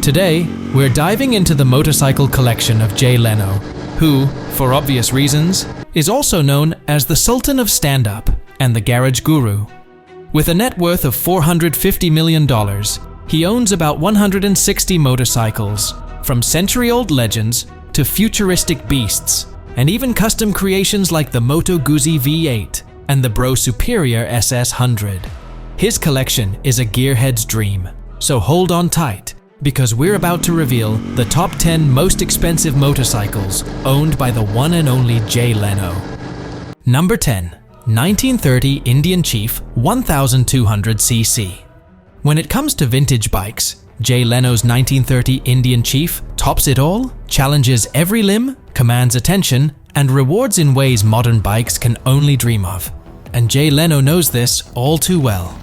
Today, we're diving into the motorcycle collection of Jay Leno, who, for obvious reasons, is also known as the Sultan of Stand-Up and the Garage Guru. With a net worth of $450 million, he owns about 160 motorcycles, from century-old legends to futuristic beasts, and even custom creations like the Moto Guzzi V8 and the Brough Superior SS100. His collection is a gearhead's dream, so hold on tight, because we're about to reveal the top 10 most expensive motorcycles owned by the one and only Jay Leno. Number 10. 1930 Indian Chief 1200cc. When it comes to vintage bikes, Jay Leno's 1930 Indian Chief tops it all, challenges every limb, commands attention, and rewards in ways modern bikes can only dream of. And Jay Leno knows this all too well.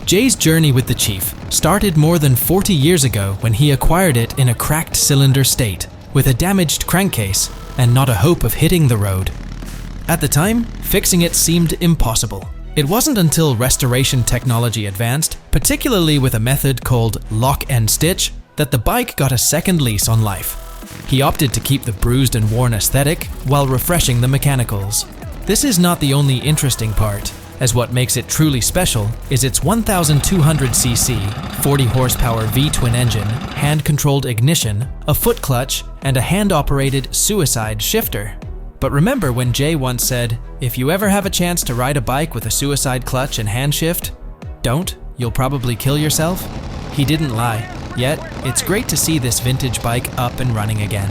Jay's journey with the Chief started more than 40 years ago when he acquired it in a cracked cylinder state, with a damaged crankcase and not a hope of hitting the road. At the time, fixing it seemed impossible. It wasn't until restoration technology advanced, particularly with a method called lock and stitch, that the bike got a second lease on life. He opted to keep the bruised and worn aesthetic while refreshing the mechanicals. This is not the only interesting part, as what makes it truly special is its 1200cc, 40 horsepower V-twin engine, hand-controlled ignition, a foot clutch, and a hand-operated suicide shifter. But remember when Jay once said, "If you ever have a chance to ride a bike with a suicide clutch and hand shift, don't, you'll probably kill yourself?" He didn't lie, yet it's great to see this vintage bike up and running again.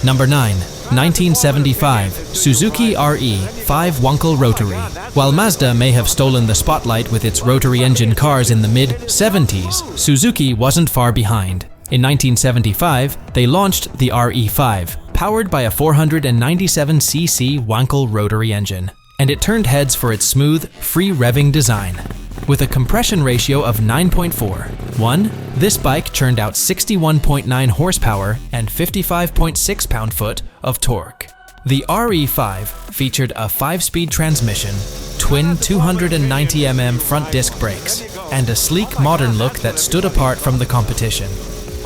Number 9. 1975 Suzuki RE5 Wankel Rotary. While Mazda may have stolen the spotlight with its rotary engine cars in the mid-70s, Suzuki wasn't far behind. In 1975, they launched the RE5, powered by a 497cc Wankel rotary engine, and it turned heads for its smooth, free-revving design. With a compression ratio of 9.41, this bike churned out 61.9 horsepower and 55.6 pound-foot of torque. The RE5 featured a 5-speed transmission, twin 290mm front disc brakes, and a sleek modern look that stood apart from the competition.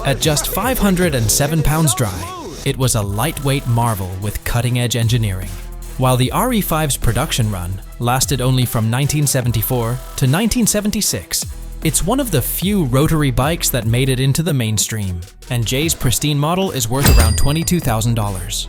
At just 507 pounds dry, it was a lightweight marvel with cutting-edge engineering. While the RE5's production run lasted only from 1974 to 1976, it's one of the few rotary bikes that made it into the mainstream, and Jay's pristine model is worth around $22,000.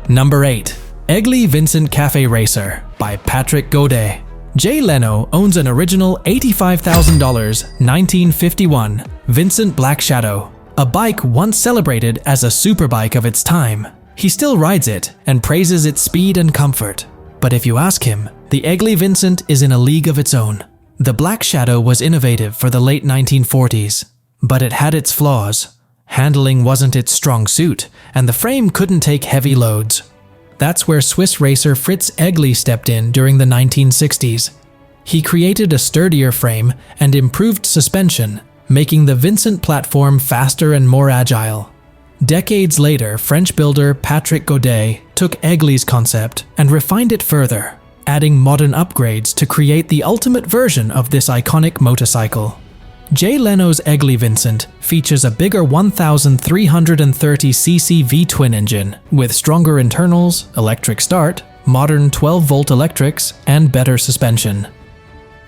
Number 8. Egli-Vincent Café Racer by Patrick Godet. Jay Leno owns an original $85,000 1951 Vincent Black Shadow, a bike once celebrated as a superbike of its time. He still rides it and praises its speed and comfort. But if you ask him, the Egli-Vincent is in a league of its own. The Black Shadow was innovative for the late 1940s, but it had its flaws. Handling wasn't its strong suit, and the frame couldn't take heavy loads. That's where Swiss racer Fritz Egli stepped in during the 1960s. He created a sturdier frame and improved suspension, making the Vincent platform faster and more agile. Decades later, French builder Patrick Godet took Egli's concept and refined it further, adding modern upgrades to create the ultimate version of this iconic motorcycle. Jay Leno's Egli-Vincent features a bigger 1330cc V-twin engine with stronger internals, electric start, modern 12-volt electrics, and better suspension.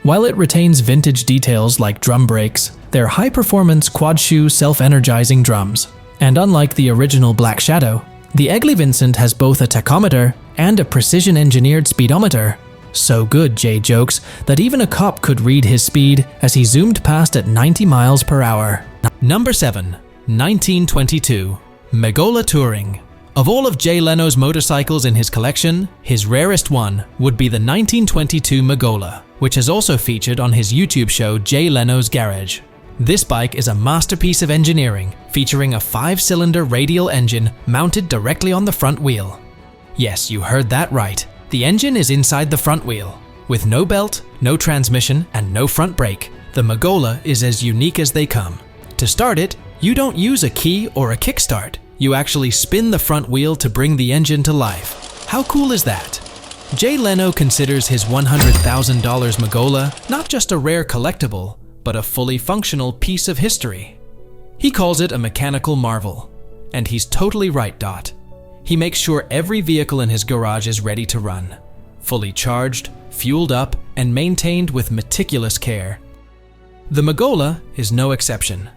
While it retains vintage details like drum brakes, they're high-performance quad-shoe self-energizing drums. And unlike the original Black Shadow, the Egli-Vincent has both a tachometer and a precision-engineered speedometer. So good, Jay jokes, that even a cop could read his speed as he zoomed past at 90 miles per hour. Number 7. 1922 Megola Touring. Of all of Jay Leno's motorcycles in his collection, his rarest one would be the 1922 Megola, which is also featured on his YouTube show Jay Leno's Garage. This bike is a masterpiece of engineering, featuring a 5-cylinder radial engine mounted directly on the front wheel. Yes, you heard that right. The engine is inside the front wheel. With no belt, no transmission, and no front brake, the Megola is as unique as they come. To start it, you don't use a key or a kickstart. You actually spin the front wheel to bring the engine to life. How cool is that? Jay Leno considers his $100,000 Megola not just a rare collectible, but a fully functional piece of history. He calls it a mechanical marvel. And he's totally right, Dot. He makes sure every vehicle in his garage is ready to run, fully charged, fueled up, and maintained with meticulous care. The Megola is no exception.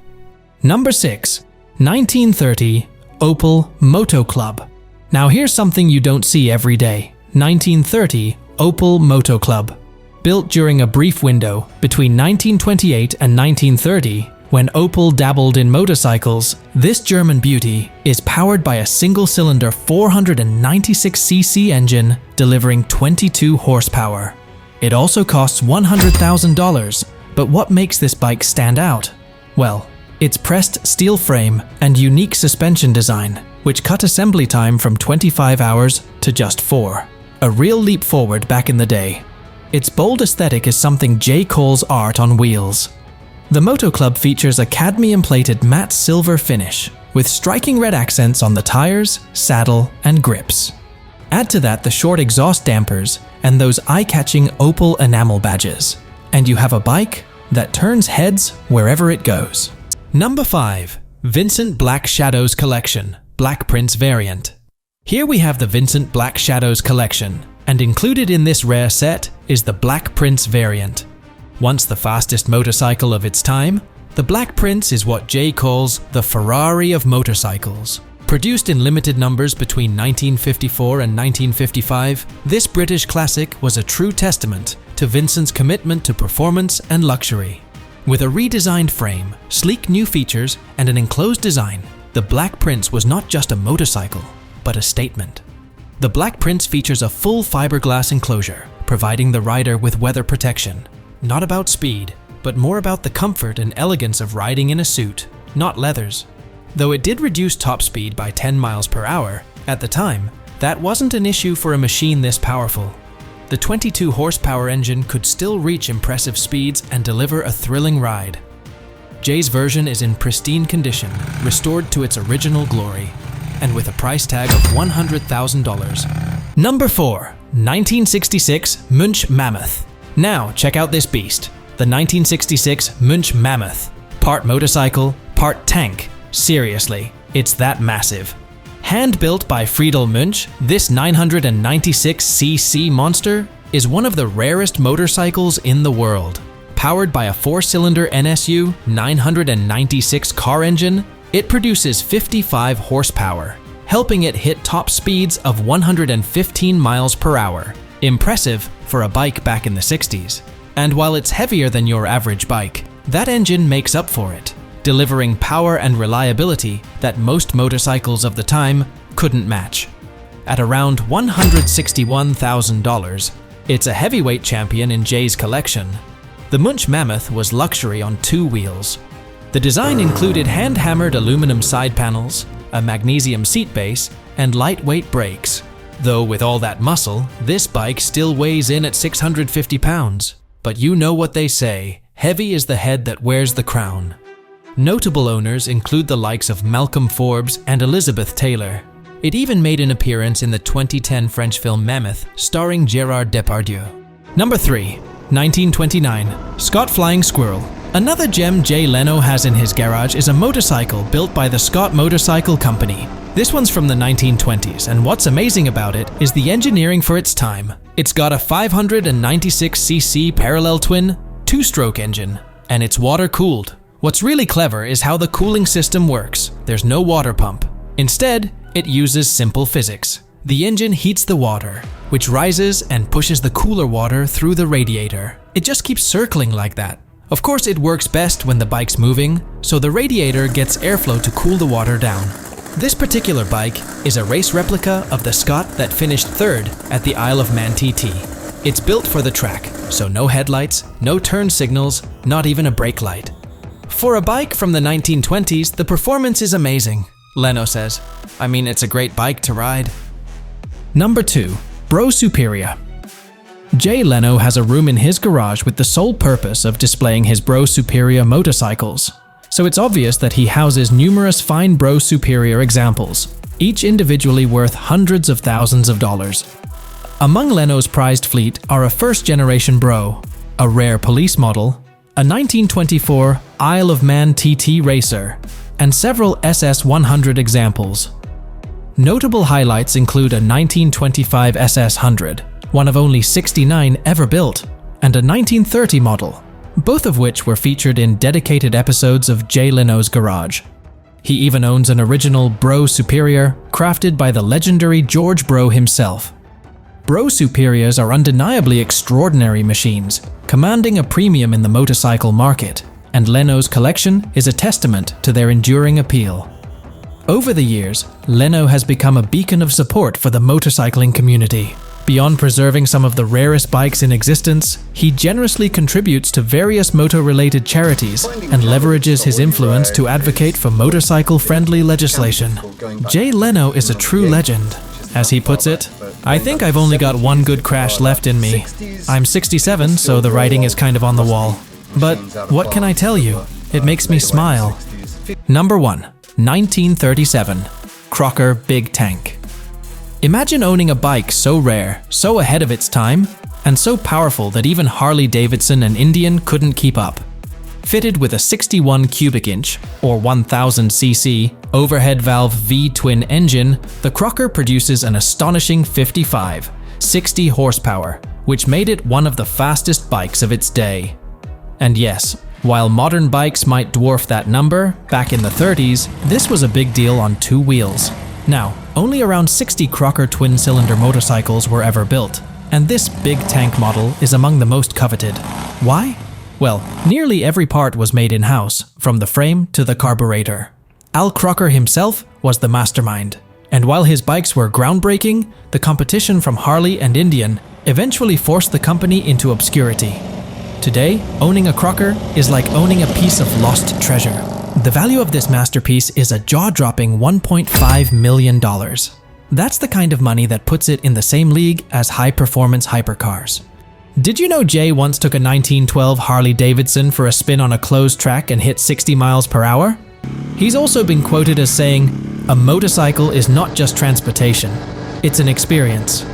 Number 6. 1930 Opel Motoclub. Now here's something you don't see every day. 1930 Opel Motoclub. Built during a brief window between 1928 and 1930, when Opel dabbled in motorcycles, this German beauty is powered by a single-cylinder 496cc engine delivering 22 horsepower. It also costs $100,000, but what makes this bike stand out? Well, its pressed steel frame and unique suspension design, which cut assembly time from 25 hours to just 4. A real leap forward back in the day. Its bold aesthetic is something Jay calls art on wheels. The Motoclub features a cadmium-plated matte silver finish, with striking red accents on the tires, saddle, and grips. Add to that the short exhaust dampers and those eye-catching Opel enamel badges, and you have a bike that turns heads wherever it goes. Number 5. Vincent Black Shadows Collection, Black Prince Variant. Here we have the Vincent Black Shadows Collection, and included in this rare set is the Black Prince variant. Once the fastest motorcycle of its time, the Black Prince is what Jay calls the Ferrari of motorcycles. Produced in limited numbers between 1954 and 1955, this British classic was a true testament to Vincent's commitment to performance and luxury. With a redesigned frame, sleek new features, and an enclosed design, the Black Prince was not just a motorcycle, but a statement. The Black Prince features a full fiberglass enclosure, providing the rider with weather protection. Not about speed, but more about the comfort and elegance of riding in a suit, not leathers. Though it did reduce top speed by 10 miles per hour, at the time, that wasn't an issue for a machine this powerful. The 22 horsepower engine could still reach impressive speeds and deliver a thrilling ride. Jay's version is in pristine condition, restored to its original glory, and with a price tag of $100,000. Number 4. 1966 Münch Mammoth. Now check out this beast, the 1966 Münch Mammoth. Part motorcycle, part tank. Seriously, it's that massive. Hand-built by Friedel Münch, this 996cc monster is one of the rarest motorcycles in the world. Powered by a 4-cylinder NSU 996 car engine, it produces 55 horsepower, helping it hit top speeds of 115 miles per hour. Impressive for a bike back in the 60s. And while it's heavier than your average bike, that engine makes up for it, delivering power and reliability that most motorcycles of the time couldn't match. At around $161,000, it's a heavyweight champion in Jay's collection. The Münch Mammoth was luxury on 2 wheels. The design included hand-hammered aluminum side panels, a magnesium seat base, and lightweight brakes. Though with all that muscle, this bike still weighs in at 650 pounds. But you know what they say, heavy is the head that wears the crown. Notable owners include the likes of Malcolm Forbes and Elizabeth Taylor. It even made an appearance in the 2010 French film Mammoth, starring Gérard Depardieu. Number 3. 1929 Scott Flying Squirrel. Another gem Jay Leno has in his garage is a motorcycle built by the Scott Motorcycle Company. This one's from the 1920s, and what's amazing about it is the engineering for its time. It's got a 596cc parallel twin, 2-stroke engine, and it's water-cooled. What's really clever is how the cooling system works. There's no water pump. Instead, it uses simple physics. The engine heats the water, which rises and pushes the cooler water through the radiator. It just keeps circling like that. Of course, it works best when the bike's moving, so the radiator gets airflow to cool the water down. This particular bike is a race replica of the Scott that finished 3rd at the Isle of Man TT. It's built for the track, so no headlights, no turn signals, not even a brake light. For a bike from the 1920s, the performance is amazing, Leno says. I mean, it's a great bike to ride. Number 2. Brough Superior. Jay Leno has a room in his garage with the sole purpose of displaying his Brough Superior motorcycles. So it's obvious that he houses numerous fine Brough Superior examples, each individually worth hundreds of thousands of dollars. Among Leno's prized fleet are a first-generation Brough, a rare police model, a 1924 Isle of Man TT Racer, and several SS100 examples. Notable highlights include a 1925 SS100, one of only 69 ever built, and a 1930 model, both of which were featured in dedicated episodes of Jay Leno's Garage. He even owns an original Brough Superior, crafted by the legendary George Brough himself. Brough Superiors are undeniably extraordinary machines, commanding a premium in the motorcycle market, and Leno's collection is a testament to their enduring appeal. Over the years, Leno has become a beacon of support for the motorcycling community. Beyond preserving some of the rarest bikes in existence, he generously contributes to various motor-related charities and leverages his influence to advocate for motorcycle-friendly legislation. Jay Leno is a true legend. As he puts it, "I think I've only got one good crash left in me. I'm 67, so the writing is kind of on the wall. But what can I tell you? It makes me smile." Number 1. 1937 Crocker Big Tank. Imagine owning a bike so rare, so ahead of its time, and so powerful that even Harley-Davidson and Indian couldn't keep up. Fitted with a 61 cubic inch, or 1000 cc, overhead valve V-twin engine, the Crocker produces an astonishing 60 horsepower, which made it one of the fastest bikes of its day. And yes, while modern bikes might dwarf that number, back in the 30s, this was a big deal on two wheels. Now, only around 60 Crocker twin-cylinder motorcycles were ever built, and this big tank model is among the most coveted. Why? Well, nearly every part was made in-house, from the frame to the carburetor. Al Crocker himself was the mastermind, and while his bikes were groundbreaking, the competition from Harley and Indian eventually forced the company into obscurity. Today, owning a Crocker is like owning a piece of lost treasure. The value of this masterpiece is a jaw-dropping $1.5 million. That's the kind of money that puts it in the same league as high-performance hypercars. Did you know Jay once took a 1912 Harley-Davidson for a spin on a closed track and hit 60 miles per hour? He's also been quoted as saying, "A motorcycle is not just transportation, it's an experience."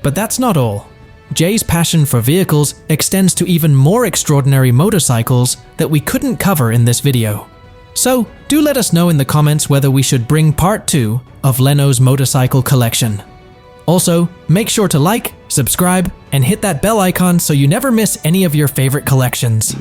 But that's not all. Jay's passion for vehicles extends to even more extraordinary motorcycles that we couldn't cover in this video. So, do let us know in the comments whether we should bring part 2 of Leno's motorcycle collection. Also, make sure to like, subscribe, and hit that bell icon so you never miss any of your favorite collections.